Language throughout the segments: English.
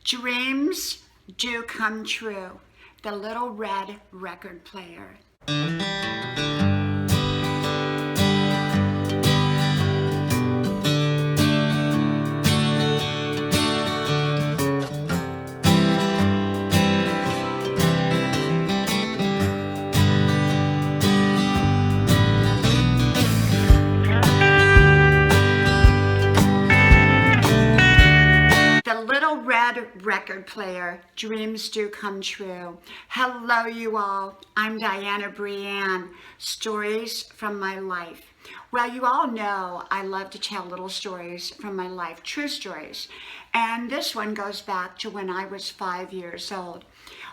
Dreams do come true. The Little Red Record Player. The Little Red Record Player, Dreams Do Come True. Hello, you all. I'm Diana Brianne, Stories from My Life. Well, you all know I love to tell little stories from my life, true stories. And this one goes back to when I was 5 years old.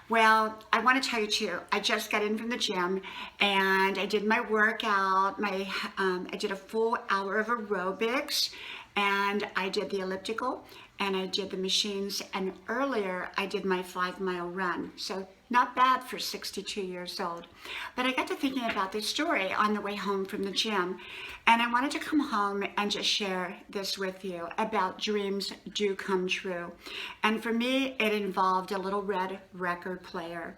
Well, I want to tell you too, I just got in from the gym and I did my workout. I did a full hour of aerobics and I did the elliptical and I did the machines, and earlier I did my 5-mile run. So not bad for 62 years old. But I got to thinking about this story on the way home from the gym, and I wanted to come home and just share this with you about dreams do come true. And for me, it involved a little red record player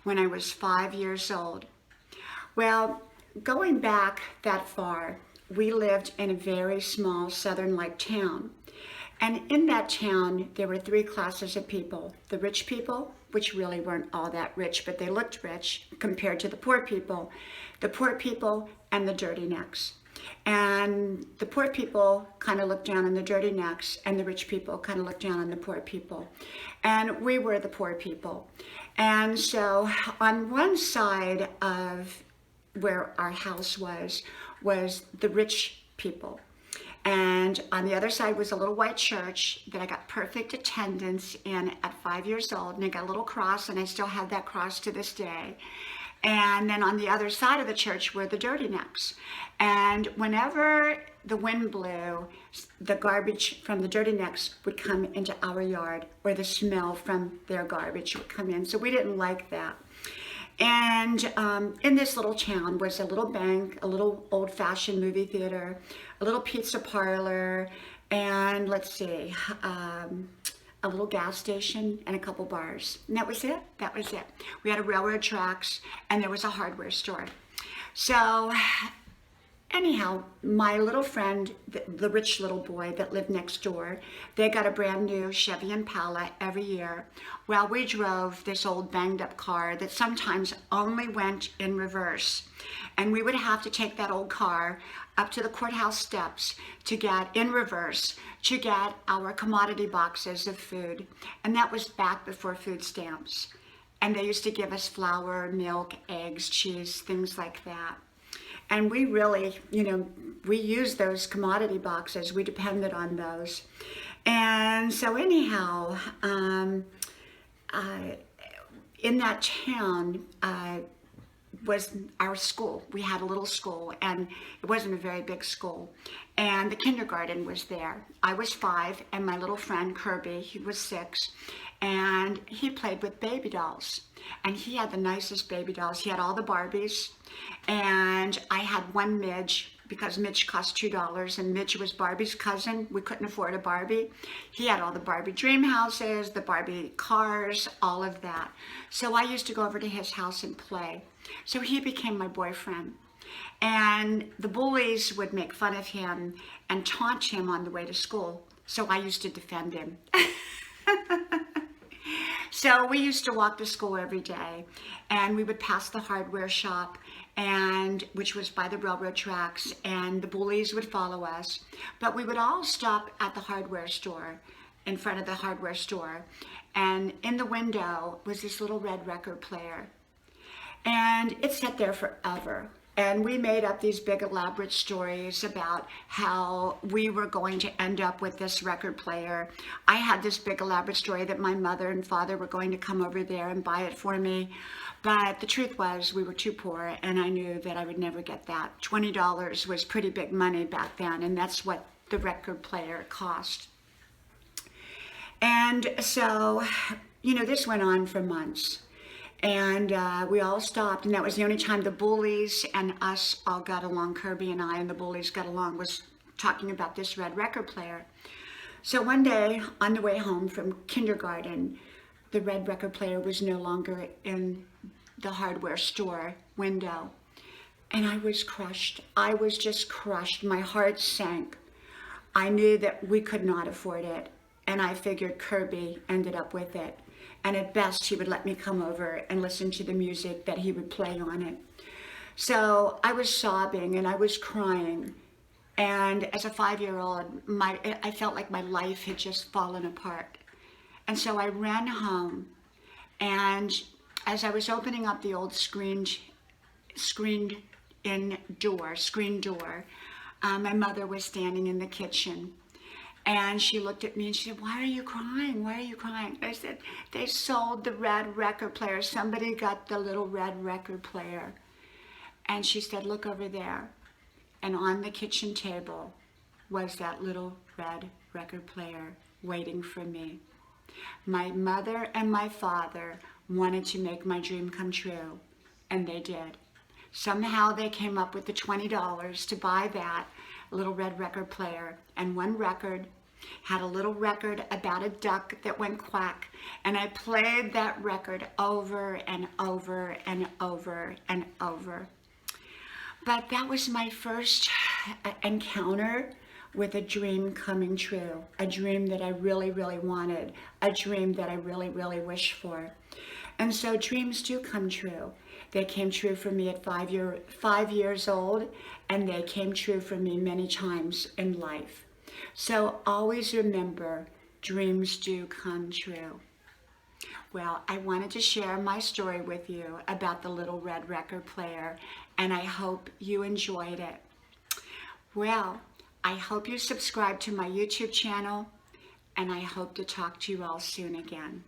when I was 5 years old. Well, going back that far, we lived in a very small southern-like town. And in that town, there were 3 classes of people. The rich people, which really weren't all that rich, but they looked rich compared to the poor people. The poor people and the dirty necks. And the poor people kind of looked down on the dirty necks, and the rich people kind of looked down on the poor people. And we were the poor people. And so on one side of where our house was the rich people. And on the other side was a little white church that I got perfect attendance in at 5 years old. And I got a little cross, and I still have that cross to this day. And then on the other side of the church were the dirty necks. And whenever the wind blew, the garbage from the dirty necks would come into our yard, or the smell from their garbage would come in. So we didn't like that. And in this little town was a little bank, a little old-fashioned movie theater, a little pizza parlor, and let's see, a little gas station and a couple bars. And that was it. That was it. We had a railroad tracks, and there was a hardware store. So anyhow, my little friend, the rich little boy that lived next door, they got a brand new Chevy Impala every year. Well, we drove this old banged up car that sometimes only went in reverse. And we would have to take that old car up to the courthouse steps to get in reverse, to get our commodity boxes of food. And that was back before food stamps. And they used to give us flour, milk, eggs, cheese, things like that. And we really, we used those commodity boxes. We depended on those. And so anyhow, in that town was our school. We had a little school, and it wasn't a very big school. And the kindergarten was there. I was 5, and my little friend Kirby, he was 6, and he played with baby dolls. And he had the nicest baby dolls. He had all the Barbies, and I had one Midge, because Midge cost $2, and Midge was Barbie's cousin. We couldn't afford a Barbie. He had all the Barbie dream houses, the Barbie cars, all of that. So I used to go over to his house and play. So he became my boyfriend. And the bullies would make fun of him and taunt him on the way to school. So I used to defend him. So we used to walk to school every day, and we would pass the hardware shop, which was by the railroad tracks, and the bullies would follow us. But we would all stop at the hardware store, in front of the hardware store, and in the window was this little red record player. And it sat there forever. And we made up these big elaborate stories about how we were going to end up with this record player. I had this big elaborate story that my mother and father were going to come over there and buy it for me. But the truth was we were too poor, and I knew that I would never get that. $20 was pretty big money back then, and that's what the record player cost. And so, this went on for months. And we all stopped, and that was the only time the bullies and us all got along. Kirby and I and the bullies got along, was talking about this red record player. So one day on the way home from kindergarten, the red record player was no longer in the hardware store window. And I was crushed. I was just crushed. My heart sank. I knew that we could not afford it. And I figured Kirby ended up with it. And at best, he would let me come over and listen to the music that he would play on it. So I was sobbing and I was crying. And as a 5-year-old, I felt like my life had just fallen apart. And so I ran home. And as I was opening up the old screen door, my mother was standing in the kitchen. And she looked at me and she said, "Why are you crying? Why are you crying?" I said, "They sold the red record player. Somebody got the little red record player." And she said, "Look over there." And on the kitchen table was that little red record player waiting for me. My mother and my father wanted to make my dream come true, and they did. Somehow they came up with the $20 to buy that little red record player, and one record had a little record about a duck that went quack, and I played that record over and over and over and over. But that was my first encounter with a dream coming true, a dream that I really, really wanted, a dream that I really, really wished for. And so dreams do come true. They came true for me at 5 years old, and they came true for me many times in life. So always remember, dreams do come true. Well, I wanted to share my story with you about the little red record player, and I hope you enjoyed it. Well, I hope you subscribe to my YouTube channel, and I hope to talk to you all soon again.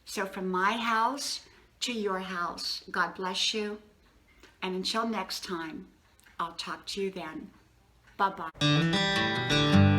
So from my house to your house, God bless you. And until next time, I'll talk to you then. Bye-bye.